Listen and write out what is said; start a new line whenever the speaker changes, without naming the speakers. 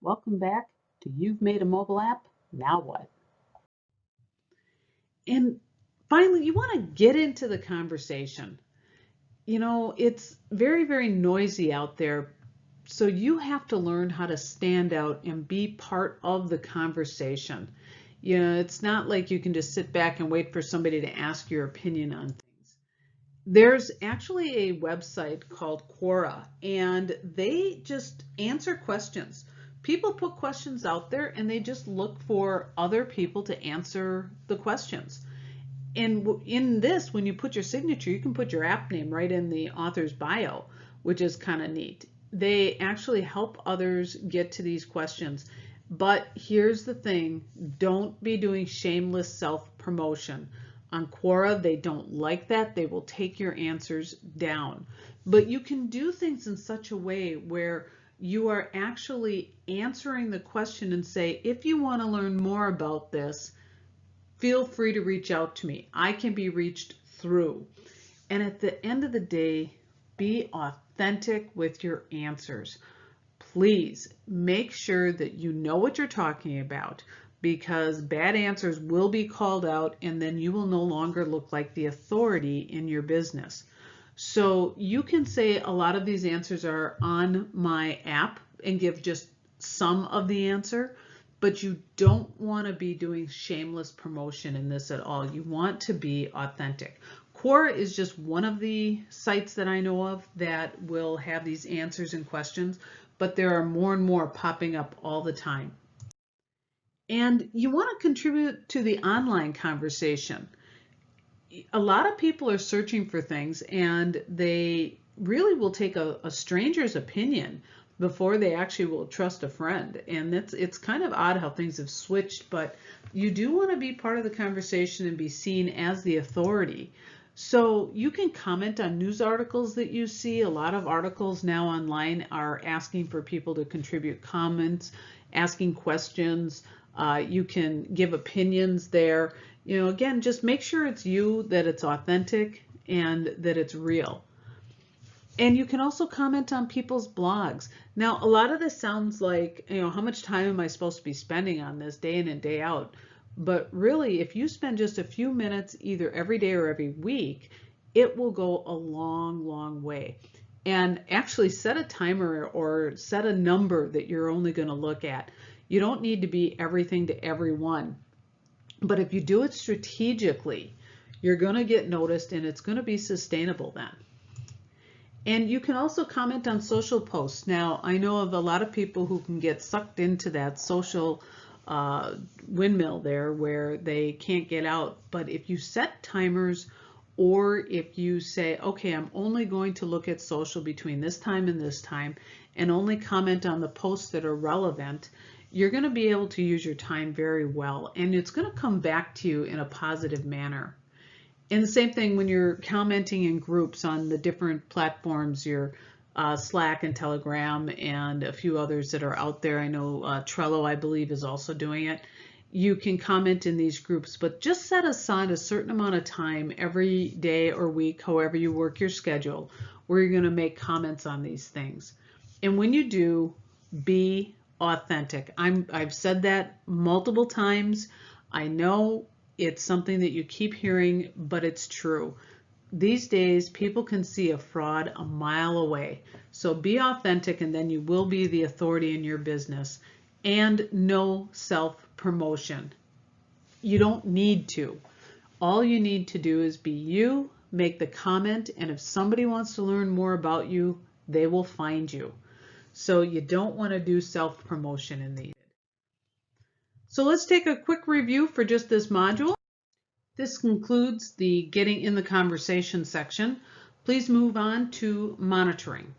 Welcome back to You've Made a Mobile App, Now What? And finally, you want to get into the conversation. It's very, very noisy out there. So you have to learn how to stand out and be part of the conversation. It's not like you can just sit back and wait for somebody to ask your opinion on things. There's actually a website called Quora, and they just answer questions. People put questions out there and they just look for other people to answer the questions. And in this, when you put your signature, you can put your app name right in the author's bio, which is kind of neat. They actually help others get to these questions. But here's the thing, don't be doing shameless self-promotion. On Quora, they don't like that. They will take your answers down. But you can do things in such a way where you are actually answering the question and say, if you want to learn more about this, feel free to reach out to me. I can be reached through. And at the end of the day, be authentic with your answers. Please make sure that you know what you're talking about, because bad answers will be called out and then you will no longer look like the authority in your business. So you can say a lot of these answers are on my app and give just some of the answer, but you don't want to be doing shameless promotion in this at all. You want to be authentic. Quora is just one of the sites that I know of that will have these answers and questions, but there are more and more popping up all the time. And you want to contribute to the online conversation. A lot of people are searching for things and they really will take a stranger's opinion before they actually will trust a friend. And it's kind of odd how things have switched, but you do want to be part of the conversation and be seen as the authority. So you can comment on news articles that you see. A lot of articles now online are asking for people to contribute comments, asking questions. You can give opinions there. Again, just make sure it's you, that it's authentic, and that it's real. And you can also comment on people's blogs. Now, a lot of this sounds like, how much time am I supposed to be spending on this day in and day out? But really, if you spend just a few minutes either every day or every week, it will go a long, long way. And actually set a timer or set a number that you're only going to look at. You don't need to be everything to everyone. But if you do it strategically, you're going to get noticed and it's going to be sustainable then. And you can also comment on social posts. Now, I know of a lot of people who can get sucked into that social windmill there where they can't get out. But if you set timers, or if you say, okay, I'm only going to look at social between this time and this time and only comment on the posts that are relevant, you're going to be able to use your time very well, and it's going to come back to you in a positive manner. And the same thing when you're commenting in groups on the different platforms, your Slack and Telegram and a few others that are out there. I know Trello, I believe, is also doing it. You can comment in these groups, but just set aside a certain amount of time every day or week, however you work your schedule, where you're going to make comments on these things. And when you do, be authentic. I've said that multiple times. I know it's something that you keep hearing, but it's true. These days, people can see a fraud a mile away. So be authentic, and then you will be the authority in your business. And no self-promotion. You don't need to. All you need to do is be you, make the comment, and if somebody wants to learn more about you, they will find you. So you don't want to do self-promotion in these. So let's take a quick review for just this module. This concludes the Getting in the Conversation section. Please move on to monitoring.